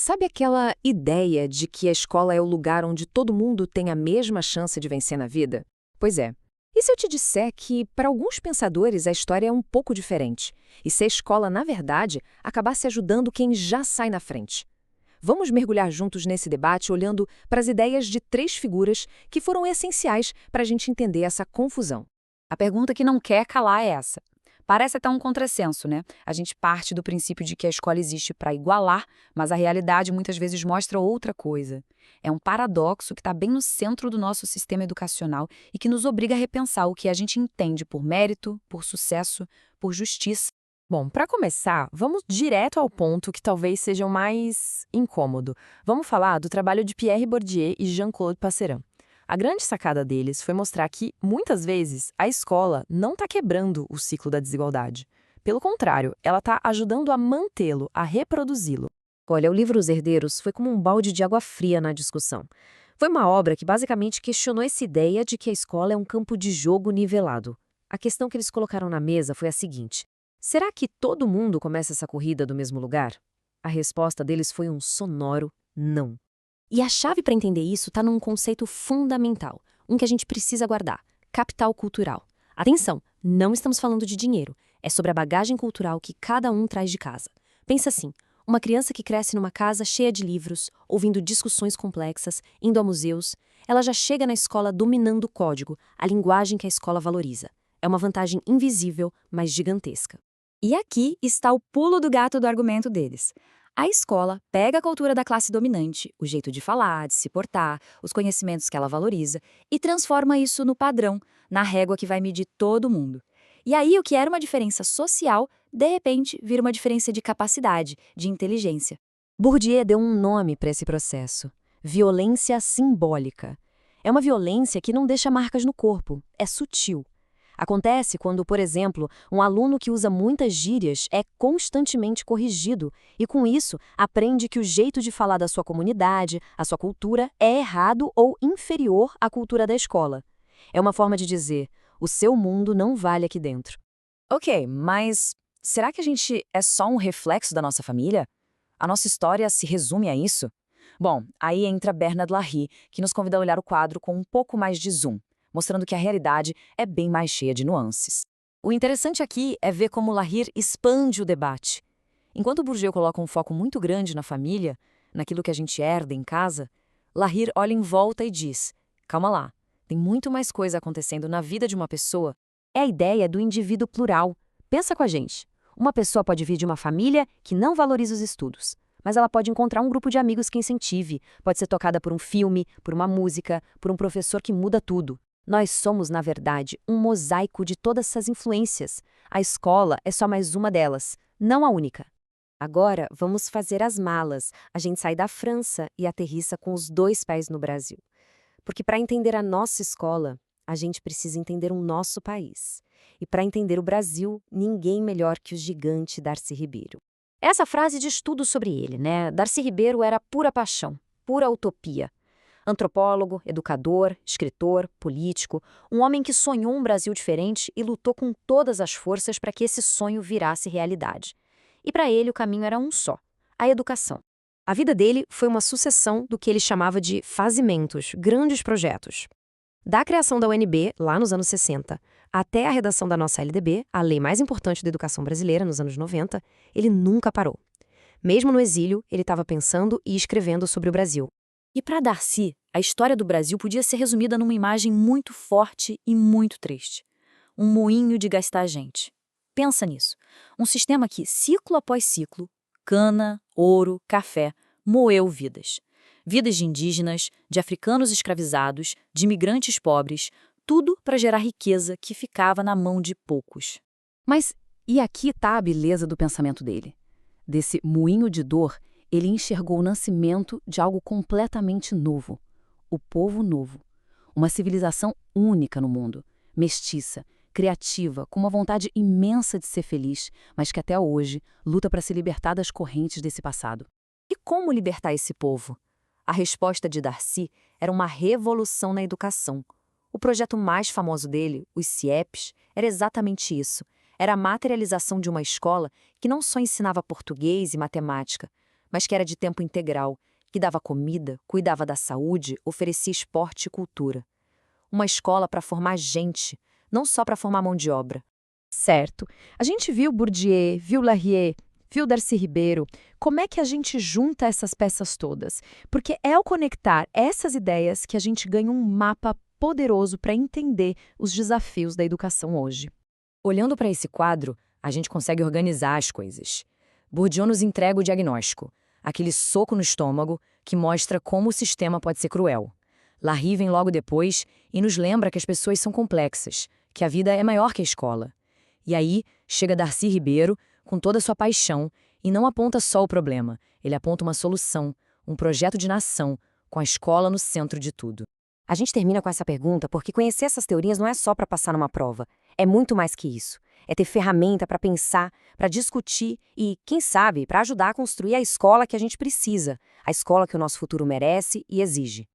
Sabe aquela ideia de que a escola é o lugar onde todo mundo tem a mesma chance de vencer na vida? Pois é. E se eu te disser que, para alguns pensadores, a história é um pouco diferente? E se a escola, na verdade, acabasse ajudando quem já sai na frente? Vamos mergulhar juntos nesse debate olhando para as ideias de três figuras que foram essenciais para a gente entender essa confusão. A pergunta que não quer calar é essa. Parece até um contrassenso, né? A gente parte do princípio de que a escola existe para igualar, mas a realidade muitas vezes mostra outra coisa. É um paradoxo que está bem no centro do nosso sistema educacional e que nos obriga a repensar o que a gente entende por mérito, por sucesso, por justiça. Bom, para começar, vamos direto ao ponto que talvez seja o mais incômodo. Vamos falar do trabalho de Pierre Bourdieu e Jean-Claude Passeran. A grande sacada deles foi mostrar que, muitas vezes, a escola não está quebrando o ciclo da desigualdade. Pelo contrário, ela está ajudando a mantê-lo, a reproduzi-lo. Olha, o livro Os Herdeiros foi como um balde de água fria na discussão. Foi uma obra que basicamente questionou essa ideia de que a escola é um campo de jogo nivelado. A questão que eles colocaram na mesa foi a seguinte: será que todo mundo começa essa corrida do mesmo lugar? A resposta deles foi um sonoro não. E a chave para entender isso está num conceito fundamental, um que a gente precisa guardar: capital cultural. Atenção, não estamos falando de dinheiro, é sobre a bagagem cultural que cada um traz de casa. Pensa assim, uma criança que cresce numa casa cheia de livros, ouvindo discussões complexas, indo a museus, ela já chega na escola dominando o código, a linguagem que a escola valoriza. É uma vantagem invisível, mas gigantesca. E aqui está o pulo do gato do argumento deles. A escola pega a cultura da classe dominante, o jeito de falar, de se portar, os conhecimentos que ela valoriza, e transforma isso no padrão, na régua que vai medir todo mundo. E aí o que era uma diferença social, de repente, vira uma diferença de capacidade, de inteligência. Bourdieu deu um nome para esse processo: violência simbólica. É uma violência que não deixa marcas no corpo, é sutil. Acontece quando, por exemplo, um aluno que usa muitas gírias é constantemente corrigido e, com isso, aprende que o jeito de falar da sua comunidade, a sua cultura, é errado ou inferior à cultura da escola. É uma forma de dizer: o seu mundo não vale aqui dentro. Ok, mas será que a gente é só um reflexo da nossa família? A nossa história se resume a isso? Bom, aí entra Bernard Lahire, que nos convida a olhar o quadro com um pouco mais de zoom, mostrando que a realidade é bem mais cheia de nuances. O interessante aqui é ver como Lahire expande o debate. Enquanto Bourdieu coloca um foco muito grande na família, naquilo que a gente herda em casa, Lahire olha em volta e diz: calma lá, tem muito mais coisa acontecendo na vida de uma pessoa. É a ideia do indivíduo plural. Pensa com a gente. Uma pessoa pode vir de uma família que não valoriza os estudos, mas ela pode encontrar um grupo de amigos que incentive, pode ser tocada por um filme, por uma música, por um professor que muda tudo. Nós somos, na verdade, um mosaico de todas essas influências. A escola é só mais uma delas, não a única. Agora, vamos fazer as malas. A gente sai da França e aterrissa com os dois pés no Brasil. Porque para entender a nossa escola, a gente precisa entender o nosso país. E para entender o Brasil, ninguém melhor que o gigante Darcy Ribeiro. Essa frase diz tudo sobre ele, né? Darcy Ribeiro era pura paixão, pura utopia. Antropólogo, educador, escritor, político, um homem que sonhou um Brasil diferente e lutou com todas as forças para que esse sonho virasse realidade. E para ele o caminho era um só: a educação. A vida dele foi uma sucessão do que ele chamava de fazimentos, grandes projetos. Da criação da UNB, lá nos anos 60, até a redação da nossa LDB, a lei mais importante da educação brasileira, nos anos 90, ele nunca parou. Mesmo no exílio, ele estava pensando e escrevendo sobre o Brasil. E para Darcy, a história do Brasil podia ser resumida numa imagem muito forte e muito triste. Um moinho de gastar gente. Pensa nisso. Um sistema que, ciclo após ciclo, cana, ouro, café, moeu vidas. Vidas de indígenas, de africanos escravizados, de imigrantes pobres, tudo para gerar riqueza que ficava na mão de poucos. Mas e aqui está a beleza do pensamento dele. Desse moinho de dor, ele enxergou o nascimento de algo completamente novo. O povo novo. Uma civilização única no mundo, mestiça, criativa, com uma vontade imensa de ser feliz, mas que até hoje luta para se libertar das correntes desse passado. E como libertar esse povo? A resposta de Darcy era uma revolução na educação. O projeto mais famoso dele, os CIEPs, era exatamente isso. Era a materialização de uma escola que não só ensinava português e matemática, mas que era de tempo integral, que dava comida, cuidava da saúde, oferecia esporte e cultura. Uma escola para formar gente, não só para formar mão de obra. Certo. A gente viu Bourdieu, viu Larrier, viu Darcy Ribeiro. Como é que a gente junta essas peças todas? Porque é ao conectar essas ideias que a gente ganha um mapa poderoso para entender os desafios da educação hoje. Olhando para esse quadro, a gente consegue organizar as coisas. Bourdieu nos entrega o diagnóstico, aquele soco no estômago que mostra como o sistema pode ser cruel. Larry vem logo depois e nos lembra que as pessoas são complexas, que a vida é maior que a escola. E aí chega Darcy Ribeiro com toda a sua paixão e não aponta só o problema, ele aponta uma solução, um projeto de nação, com a escola no centro de tudo. A gente termina com essa pergunta porque conhecer essas teorias não é só para passar numa prova, é muito mais que isso. É ter ferramenta para pensar, para discutir e, quem sabe, para ajudar a construir a escola que a gente precisa, a escola que o nosso futuro merece e exige.